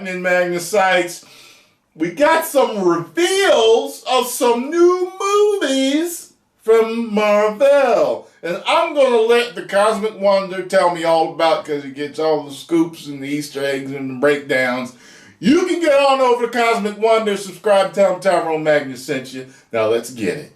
in Magnus sites, we got some reveals of some new movies from Marvel. And I'm going to let the Cosmic Wonder tell me all about it because he gets all the scoops and the Easter eggs and the breakdowns. You can get on over to Cosmic Wonder, subscribe, tell them Tyrone Magnus sent you. Now let's get it.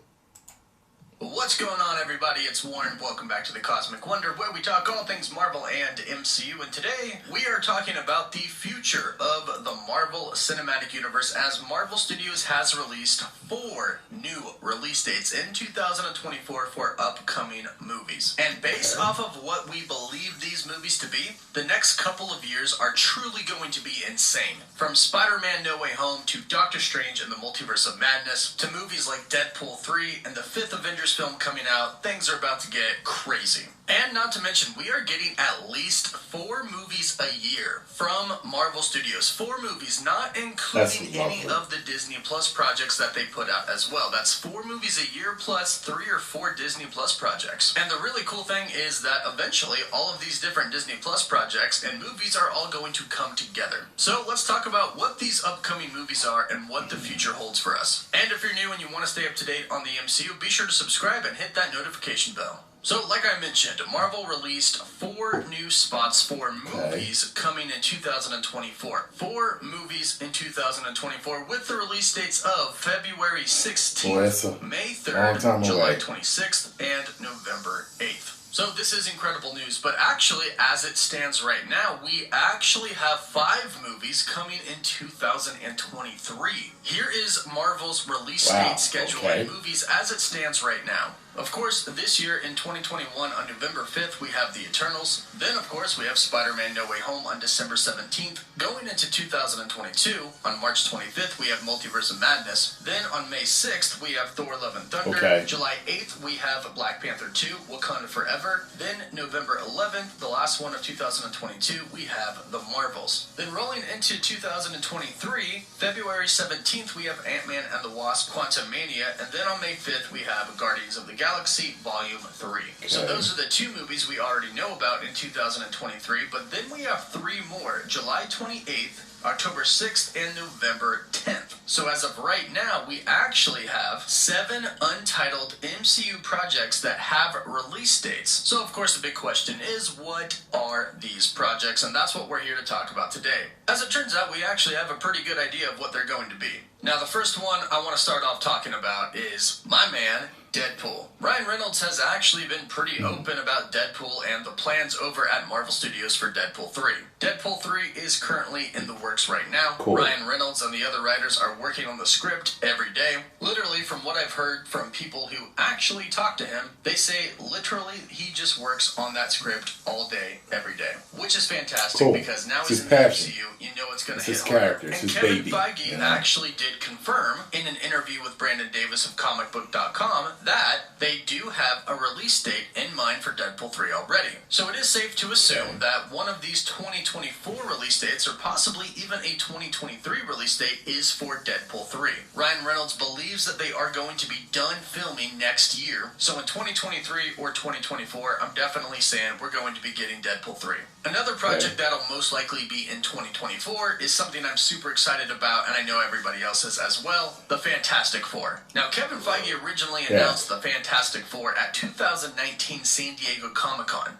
What's going on, everybody? It's Warren. Welcome back to the Cosmic Wonder, where we talk all things Marvel and MCU. And today, we are talking about the future of the Marvel Cinematic Universe, as Marvel Studios has released 4 new release dates in 2024 for upcoming movies. And based off of what we believe these movies to be, the next couple of years are truly going to be insane. From Spider-Man No Way Home to Doctor Strange and the Multiverse of Madness to movies like Deadpool 3 and the 5th Avengers film coming out, things are about to get crazy. And not to mention, we are getting at least 4 movies a year from Marvel Studios. 4 movies, not including any of the Disney Plus projects that they put out as well. That's 4 movies a year plus 3 or 4 Disney Plus projects. And the really cool thing is that eventually all of these different Disney Plus projects and movies are all going to come together. So let's talk about what these upcoming movies are and what the future holds for us. And if you're new and you want to stay up to date on the MCU, be sure to subscribe and hit that notification bell. So, like I mentioned, Marvel released 4 new spots for movies coming in 2024. 4 movies in 2024 with the release dates of February 16th, May 3rd, July 26th, and November 8th. So this is incredible news, but actually, as it stands right now, we actually have 5 movies coming in 2023. Here is Marvel's release date schedule and movies as it stands right now. Of course, this year in 2021, on November 5th, we have The Eternals. Then, of course, we have Spider-Man No Way Home on December 17th. Going into 2022, on March 25th, we have Multiverse of Madness. Then, on May 6th, we have Thor Love and Thunder. July 8th, we have Black Panther 2, Wakanda Forever. Then, November 11th, the last one of 2022, we have The Marvels. Then, rolling into 2023, February 17th, we have Ant-Man and the Wasp, Quantumania. And then, on May 5th, we have Guardians of the Galaxy Volume 3. So those are the 2 movies we already know about in 2023, but then we have 3 more, July 28th, October 6th, and November 10th. So as of right now, we actually have 7 untitled MCU projects that have release dates. So of course the big question is, what are these projects? And that's what we're here to talk about today. As it turns out, we actually have a pretty good idea of what they're going to be. Now the first one I want to start off talking about is my man, Deadpool. Ryan Reynolds has actually been pretty open about Deadpool and the plans over at Marvel Studios for Deadpool 3. Deadpool 3 is currently in the works right now. Ryan Reynolds and the other writers are working on the script every day. Literally, from what I've heard from people who actually talk to him, they say literally he just works on that script all day, every day. Which is fantastic because now he's in the MCU, you know it's going to hit hard. And Kevin Feige actually did confirm in an interview with Brandon Davis of comicbook.com that they do have a release date in mind for Deadpool 3 already. So it is safe to assume that one of these 2024 release dates, or possibly even a 2023 release date, is for Deadpool 3. Ryan Reynolds believes that they are going to be done filming next year. So in 2023 or 2024, I'm definitely saying we're going to be getting Deadpool 3. Another project that'll most likely be in 2024 is something I'm super excited about, and I know everybody else is as well, the Fantastic Four. Now, Kevin Feige originally announced the Fantastic Four at 2019 San Diego Comic-Con.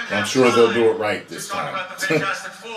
I'm sure they'll do it right this time. About the Fantastic Four.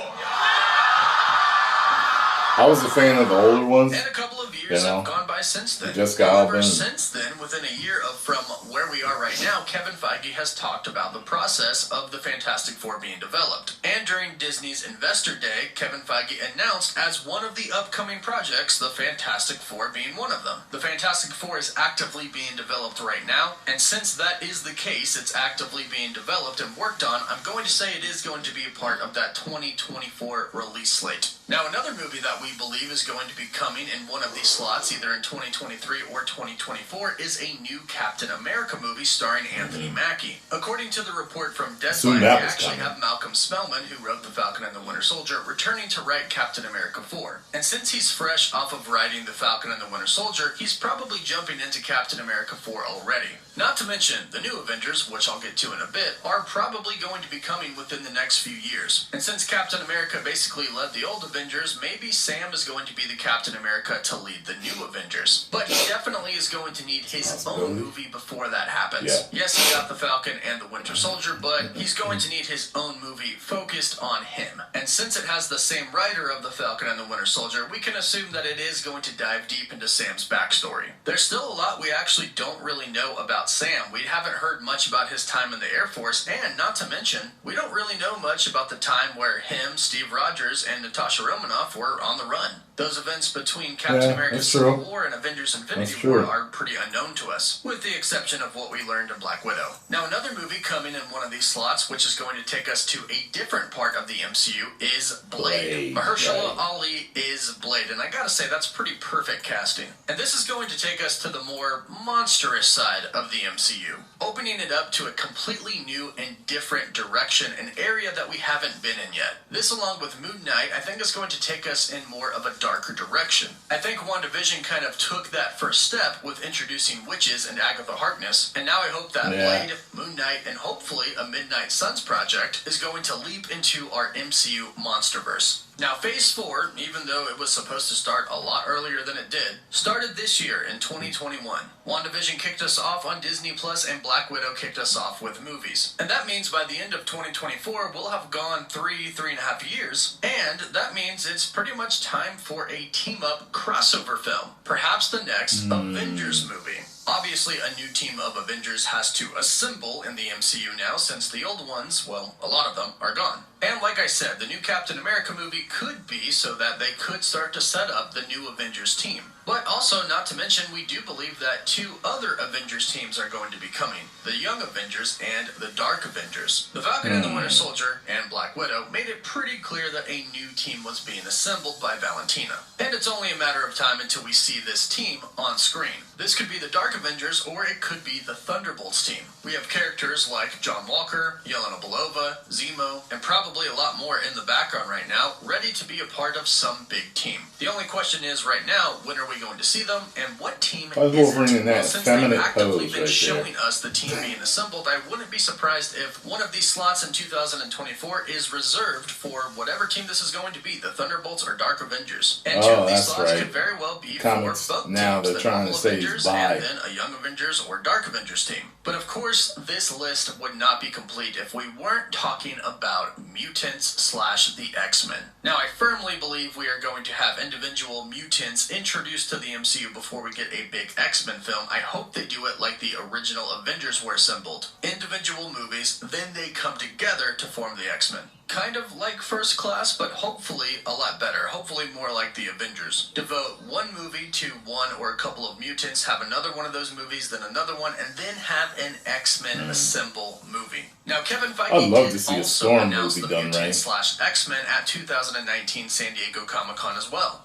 I was a fan of the older ones. And a couple of years have gone by since then. However, since then, within a year from where we are right now, Kevin Feige has talked about the process of the Fantastic Four being developed. And during Disney's Investor Day, Kevin Feige announced as one of the upcoming projects, the Fantastic Four being one of them. The Fantastic Four is actively being developed right now, and since that is the case, it's actively being developed and worked on, I'm going to say it is going to be a part of that 2024 release slate. Now, another movie that we believe is going to be coming in one of these slots, either in 2023 or 2024, is a new Captain America movie starring Anthony Mackie. According to the report from Deadline, they actually have Malcolm Spellman, who wrote The Falcon and the Winter Soldier, returning to write Captain America 4. And since he's fresh off of writing The Falcon and the Winter Soldier, he's probably jumping into Captain America 4 already. Not to mention, the new Avengers, which I'll get to in a bit, are probably going to be coming within the next few years. And since Captain America basically led the old Avengers, maybe Sam is going to be the Captain America to lead the new Avengers. But he definitely is going to need his own movie before that happens. Yes, he got the Falcon and the Winter Soldier, but he's going to need his own movie focused on him. And since it has the same writer of the Falcon and the Winter Soldier, we can assume that it is going to dive deep into Sam's backstory. There's still a lot we actually don't really know about Sam. We haven't heard much about his time in the Air Force, and not to mention, we don't really know much about the time where him, Steve Rogers, and Natasha Romanoff were on the run. Those events between Captain America's Civil War and Avengers Infinity War are pretty unknown to us, with the exception of what we learned in Black Widow. Now, another movie coming in one of these slots, which is going to take us to a different part of the MCU, is Blade. Mahershala Ali is Blade, and I gotta say, that's pretty perfect casting. And this is going to take us to the more monstrous side of the MCU, opening it up to a completely new and different direction, an area that we haven't been in yet. This, along with Moon Knight, I think is going to take us in more of a darker direction. I think WandaVision kind of took that first step with introducing witches and Agatha Harkness, and now I hope that Blade, Moon Knight, and hopefully a Midnight Suns project is going to leap into our MCU monsterverse. Now, Phase 4, even though it was supposed to start a lot earlier than it did, started this year in 2021. WandaVision kicked us off on Disney Plus, and Black Widow kicked us off with movies. And that means by the end of 2024, we'll have gone 3.5 years, and that means it's pretty much time for a team-up crossover film. Perhaps the next Avengers movie. Obviously, a new team of Avengers has to assemble in the MCU now, since the old ones, well, a lot of them, are gone. And like I said, the new Captain America movie could be so that they could start to set up the new Avengers team. But also, not to mention, we do believe that 2 other Avengers teams are going to be coming. The Young Avengers and the Dark Avengers. The Falcon and the Winter Soldier and Black Widow made it pretty clear that a new team was being assembled by Valentina. And it's only a matter of time until we see this team on screen. This could be the Dark Avengers, or it could be the Thunderbolts team. We have characters like John Walker, Yelena Belova, Zemo, and probably a lot more in the background right now, ready to be a part of some big team. The only question is right now, when are we going to see them, and what team is it? Well, since they've actively been showing us the team being assembled, I wouldn't be surprised if one of these slots in 2024 is reserved for whatever team this is going to be, the Thunderbolts or Dark Avengers. And 2 of these slots could very well be for both now teams, they're trying to say Avengers and then a Young Avengers or Dark Avengers team. But of course, this list would not be complete if we weren't talking about mutants / the X-Men. Now, I firmly believe we are going to have individual mutants introduced to the MCU before we get a big X-Men film. I hope they do it like the original Avengers were assembled. Individual movies, then they come together to form the X-Men. Kind of like First Class, but hopefully a lot better. Hopefully more like the Avengers. Devote one movie to one or a couple of mutants, have another one of those movies, then another one, and then have an X-Men assemble movie. Now, Kevin Feige did also announce the Mutants / X-Men at 2019 San Diego Comic-Con as well.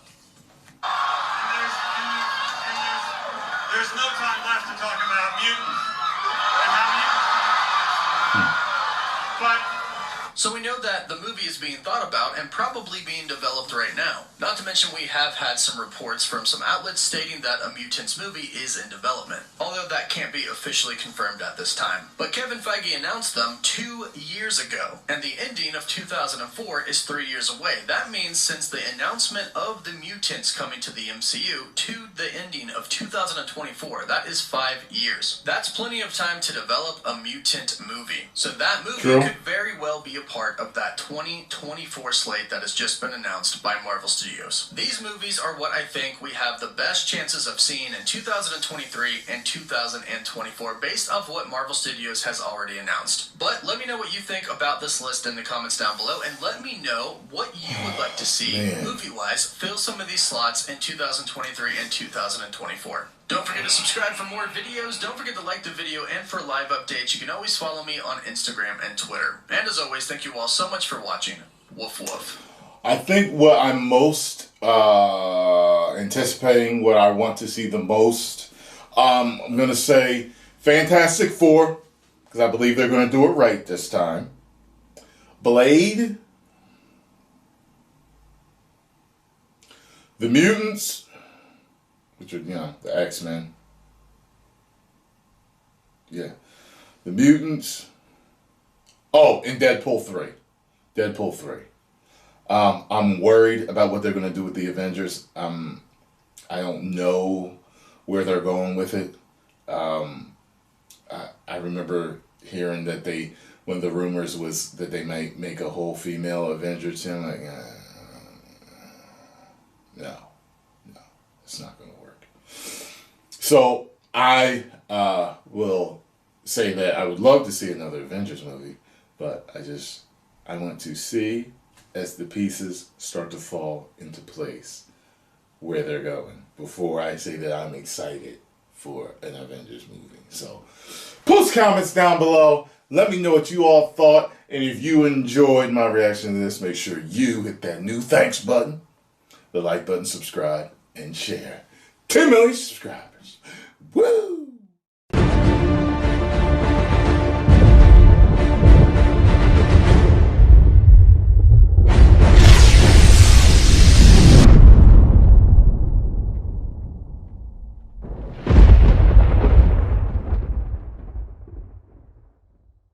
There's no time left to talk about mutants and how mutants. But So we know that the movie is being thought about and probably being developed right now. Not to mention we have had some reports from some outlets stating that a Mutants movie is in development, although that can't be officially confirmed at this time. But Kevin Feige announced them 2 years ago, and the ending of 2004 is 3 years away. That means since the announcement of the Mutants coming to the MCU to the ending of 2024, that is 5 years. That's plenty of time to develop a mutant movie. So that movie could very well be a part of that 2024 slate that has just been announced by Marvel Studios. These movies are what I think we have the best chances of seeing in 2023 and 2024 based off what Marvel Studios has already announced. But let me know what you think about this list in the comments down below, and let me know what you would like to see movie-wise fill some of these slots in 2023 and 2024. Don't forget to subscribe for more videos. Don't forget to like the video, and for live updates, you can always follow me on Instagram and Twitter. And as always, thank you all so much for watching. Woof woof. I think what I'm most anticipating what I want to see the most. I'm going to say Fantastic Four, because I believe they're going to do it right this time. Blade. The Mutants, which are, the X-Men. Yeah. The Mutants. Oh, and Deadpool 3. Deadpool 3. I'm worried about what they're going to do with the Avengers. I don't know where they're going with it. I remember hearing that one of the rumors was that they might make a whole female Avenger team. Like, no, it's not going to work. So I will say that I would love to see another Avengers movie, but I want to see as the pieces start to fall into place where they're going before I say that I'm excited for an Avengers movie. So post comments down below. Let me know what you all thought. And if you enjoyed my reaction to this, make sure you hit that new thanks button, the like button, subscribe, and share. 10 million subscribers. Woo!